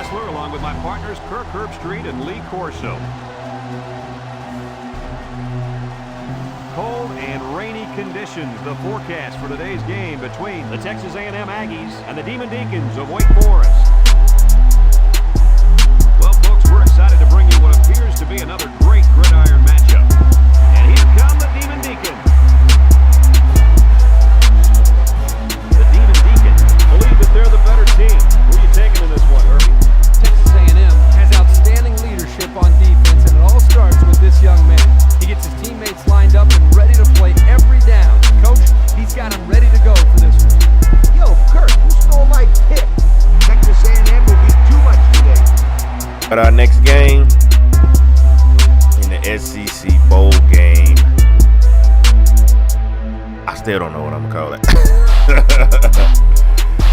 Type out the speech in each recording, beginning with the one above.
Kessler, along with my partners Kirk Herbstreit and Lee Corso. Cold and rainy conditions, the forecast for today's game between the Texas A&M Aggies and the Demon Deacons of Wake Forest. Well, folks, we're excited to bring you what appears to be another great gridiron matchup. And here come the Demon Deacons. The Demon Deacons believe that they're the better team. Who are you taking in this one, Herbie? Texas A&M has outstanding leadership on defense, and it all starts with this young man. He gets his teammates lined up and ready to play every down. Coach, he's got them ready to go for this one. Yo, Kirk, who stole my pick? Texas A&M will be too much today. But our next game in the SEC Bowl game, I still don't know what I'm going to call it.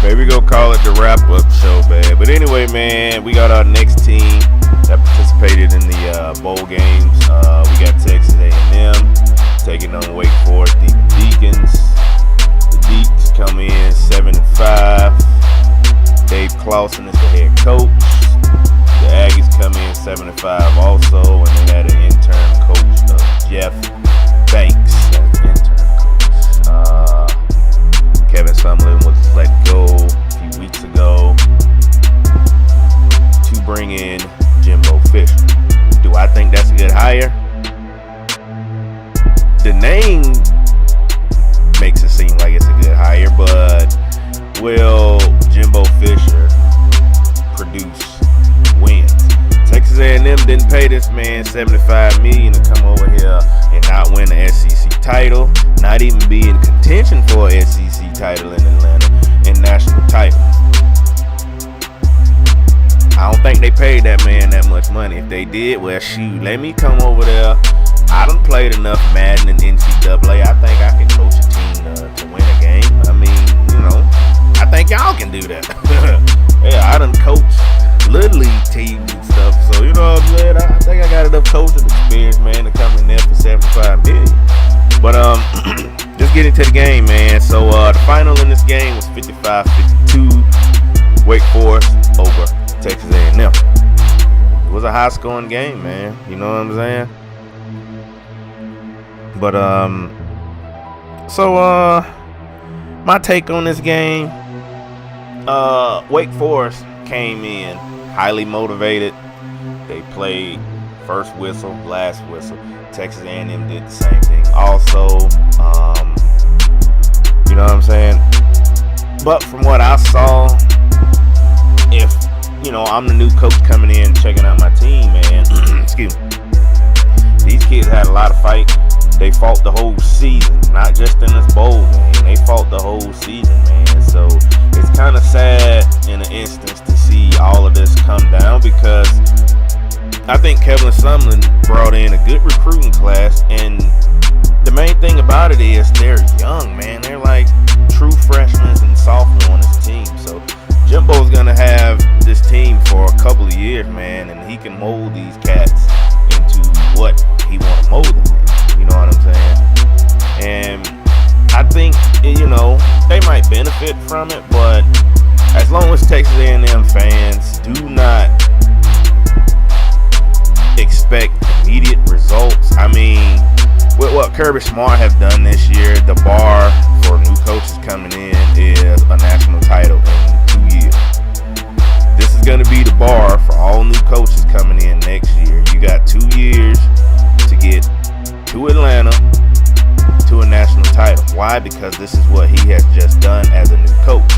Maybe go call it the wrap-up show, man. But anyway, man, we got our next team that participated in the bowl games. We got Texas A&M taking on Wake Forest Deacons. The Deeks come in 7-5. Dave Clawson is the head coach. The Aggies come in 7-5 also, and they had an intern coach, Jeff Banks, as intern coach. Kevin Sumlin was let go a few weeks ago to bring in Jimbo Fisher. Do I think that's a good hire? The name makes it seem like it's a good hire, but will Jimbo Fisher produce wins? Texas A&M didn't pay this man $75 million to come over here and not win the SEC title, not even be in contention for an SEC title in Atlanta and national title. I don't think they paid that man that much money. If they did, well, shoot, let me come over there. I done played enough Madden and NCAA. I think I can coach a team to win a game. I mean, you know, I think y'all can do that. Yeah, I done coached Little League teams and stuff. So, you know what I'm saying? I think I got enough coaching experience, man, to come in there for $75 million. But, just getting to the game, man. So, the final in this game was 55-52. Wake Forest over Texas A&M. It was a high-scoring game, man. You know what I'm saying? But, my take on this game, Wake Forest came in highly motivated. They played first whistle, last whistle. Texas A&M did the same thing also. You know what I'm saying? But from what I saw, if, you know, I'm the new coach coming in, checking out my team, man, excuse me, these kids had a lot of fight. They fought the whole season, not just in this bowl game. They fought the whole season, man. So it's kind of sad in an instance to see all of this come down, because I think Kevin Sumlin brought in a good recruiting class, and the main thing about it is they're young, man. They're like true freshmen and sophomores on this team. So Jimbo's going to have this team for a couple of years, man, and he can mold these cats into what he want to mold them in. You know what I'm saying? And I think, you know, they might benefit from it, but as long as Texas A&M fans do not expect immediate results, I mean, with what Kirby Smart have done this year, the bar for new coaches coming in is a national title in 2 years. This is going to be the bar for all new coaches coming in next year. You got 2 years to get to Atlanta to a national title. Why? Because this is what he has just done as a new coach.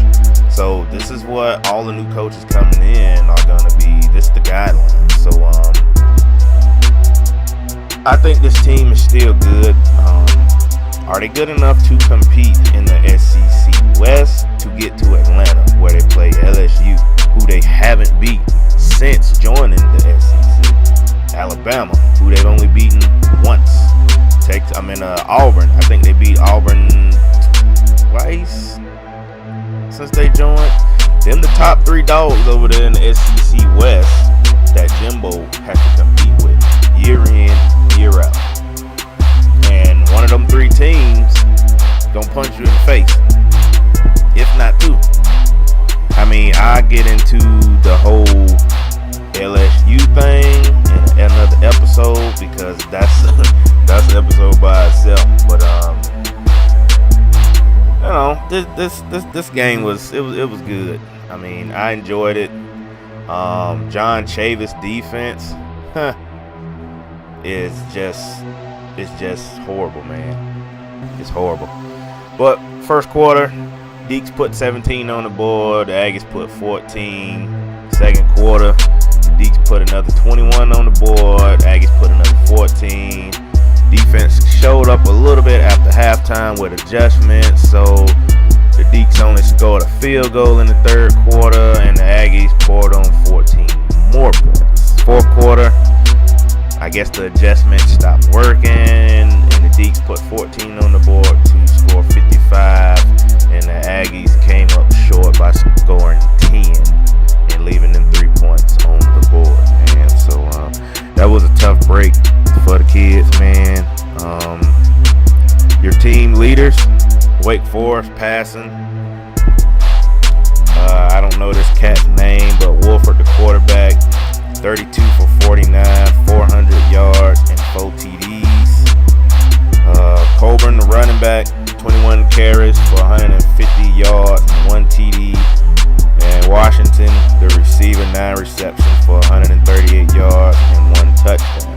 So this is what all the new coaches coming in are going to be. This is the guidelines. So I think this team is still good. Are they good enough to compete in the SEC West to get to Atlanta, where they play LSU, who they haven't beat since joining the SEC? Alabama, who they've only beaten once. Auburn. I think they beat Auburn twice since they joined. Them the top three dogs over there in the SEC West that Jimbo has to compete with year in, year out. And one of them three teams gonna punch you in the face, if not two. I mean, I get into the whole LSU thing in another episode, because that's an episode by itself. But this game was good. I mean, I enjoyed it. John Chavis' defense is just horrible, man. It's horrible. But first quarter, Deeks put 17 on the board. The Aggies put 14. Second quarter, Deeks put another 21 on the board. Aggies put another 14. Defense showed up a little bit after halftime with adjustments, so the Deeks only scored a field goal in the third quarter, and the Aggies poured on 14 more points. Fourth quarter, I guess the adjustments stopped working, and the Deeks put 14 on the board to score 55, and the Aggies came up short by scoring 10 and leaving them 3 points on the board, man. So that was a tough break for the kids, man. Your team leaders, Wake Forrest passing. I don't know this cat's name, but Wolford, the quarterback, 32 for 49, 400 yards and 4 TDs. Colburn, the running back, 21 carries for 150 yards and 1 TD. And Washington, the receiver, 9 receptions for 138 yards and 1 touchdown.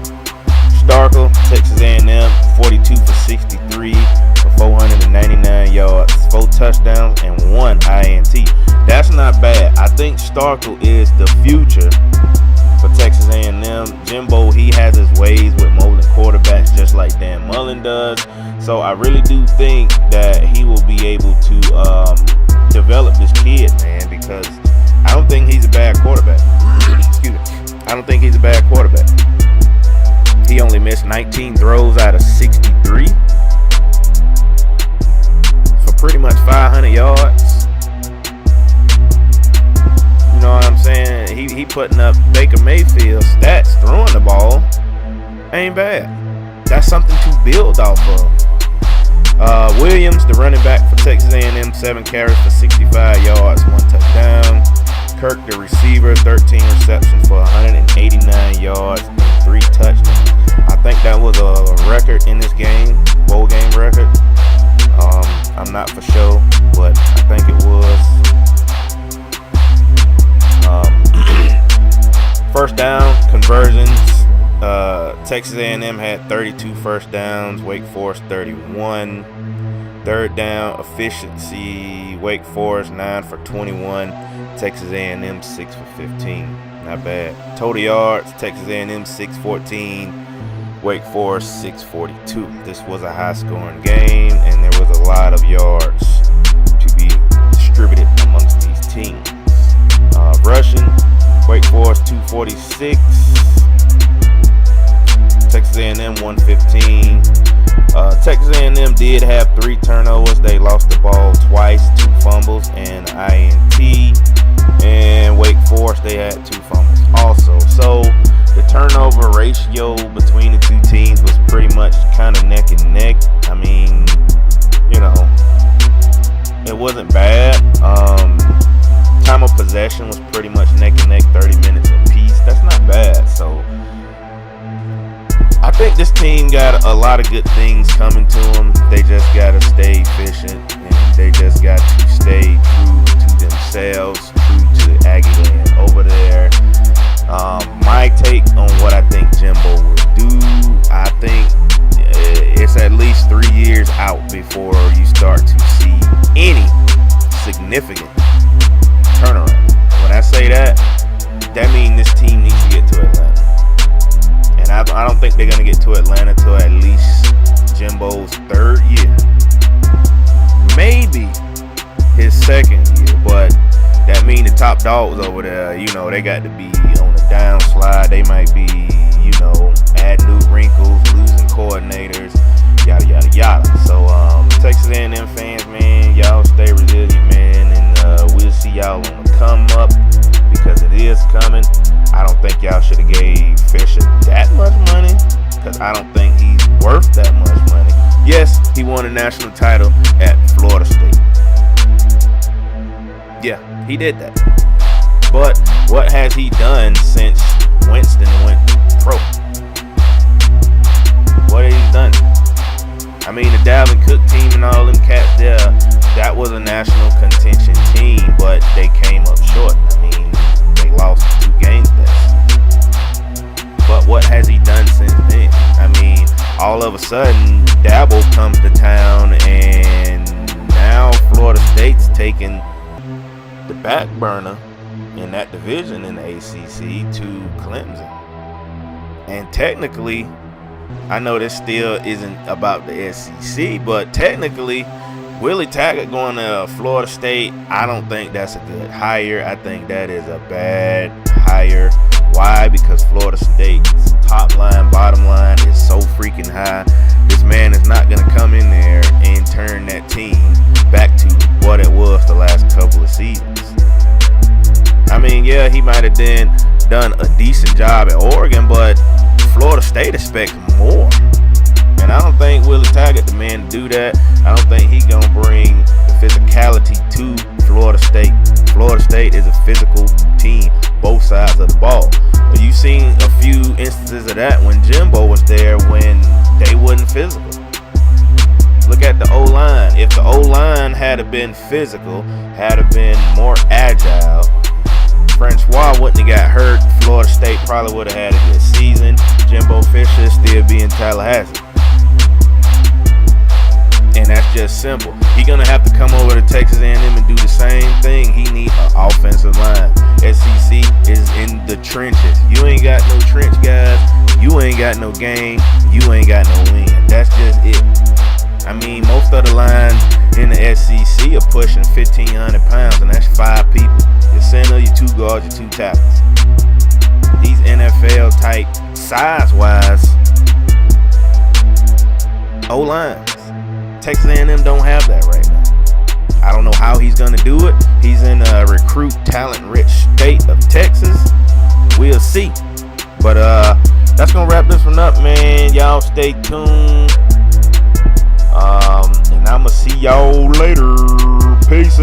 Starkle, Texas A&M, 42 for 63 for 499 yards, 4 touchdowns, and 1 INT. That's not bad. I think Starkle is the future for Texas A&M. Jimbo, he has his ways with molding quarterbacks just like Dan Mullen does. So I really do think that he will be able to develop this kid, man, because I don't think he's a bad quarterback. Excuse me. I don't think he's a bad quarterback. He only missed 19 throws out of 63 for pretty much 500 yards. You know what I'm saying? He putting up Baker Mayfield stats throwing the ball. Ain't bad. That's something to build off of. Williams, the running back for Texas A&M, 7 carries for 65 yards, 1 touchdown. Kirk, the receiver, 13 receptions for 189 yards and 3 touchdowns. I think that was a record in this game, bowl game record. I'm not for sure, but I think it was. First down conversions. Texas A&M had 32 first downs, Wake Forest 31. Third down efficiency, Wake Forest 9 for 21, Texas A&M 6 for 15. Not bad. Total yards, Texas A&M 614, Wake Forest 642. This was a high-scoring game, and there was a lot of yards to be distributed amongst these teams. Rushing, Wake Forest 246, Texas A&M 115. Texas A&M did have 3 turnovers. They lost the ball twice, 2 fumbles and INT. And Wake Forest, they had 2 fumbles also. So the turnover ratio between the 2 teams was pretty much kind of neck and neck. I mean, you know, it wasn't bad. Time of possession was pretty much neck and neck, 30 minutes apiece. That's not bad. So I think this team got a lot of good things coming to them. They just got to stay efficient, and they just got to stay true to themselves, true to Aggie Land over there. My take on what I think Jimbo will do, I think it's at least 3 years out before you start to see any significant turnaround. When I say that, that means this team needs to get to Atlanta. And I don't think they're going to get to Atlanta till at least Jimbo's 3rd year. Maybe his 2nd year, but that means the top dogs over there, you know, they got to be on the downslide. They might be, you know, add new wrinkles, losing coordinators, yada, yada, yada. So, Texas A&M fans, man, y'all stay resilient, man, and we'll see y'all on the come up, because it is coming. I don't think y'all should have gave Fisher that much money, because I don't think he's worth that much money. Yes, he won a national title at Florida State. Yeah, he did that. But what has he done since Winston went pro? What has he done? I mean, the Dalvin Cook team and all them cats there, that was a national contention team, but they came up short. I mean, they lost 2 games there. But what has he done since then? I mean, all of a sudden, Dabo comes to town, and now Florida State's taking the back burner in that division in the ACC to Clemson. And technically, I know this still isn't about the SEC, but technically, Willie Taggart going to Florida State, I don't think that's a good hire. I think that is a bad hire. Why? Because Florida State's top line, bottom line is so freaking high. This man is not going to come in there and turn that team back to what it was the last couple of seasons. I mean, yeah, he might have done a decent job at Oregon, but Florida State expects more. And I don't think Willie Taggart the man to do that. I don't think he's going to bring the physicality to Florida State. Florida State is a physical team, both sides of the ball. But you've seen a few instances of that when Jimbo was there when they wasn't physical. Look at the O-line. If the O-line had been physical, had been more agile, Francois wouldn't have got hurt. Florida State probably would have had a good season. Jimbo Fisher still be in Tallahassee. And that's just simple. He's going to have to come over to Texas A&M and do the same thing. He needs an offensive line. SEC is in the trenches. You ain't got no trench guys. You ain't got no game. You ain't got no win. That's just it. I mean, most of the line in the SEC are pushing 1,500 pounds, and that's 5 people. Your center, your 2 guards, your 2 tackles. These NFL type size-wise O-lines. Texas A&M don't have that right now. I don't know how he's going to do it. He's in a recruit talent-rich state of Texas. We'll see. But that's going to wrap this one up, man. Y'all stay tuned. And I'm going to see y'all later. Peace.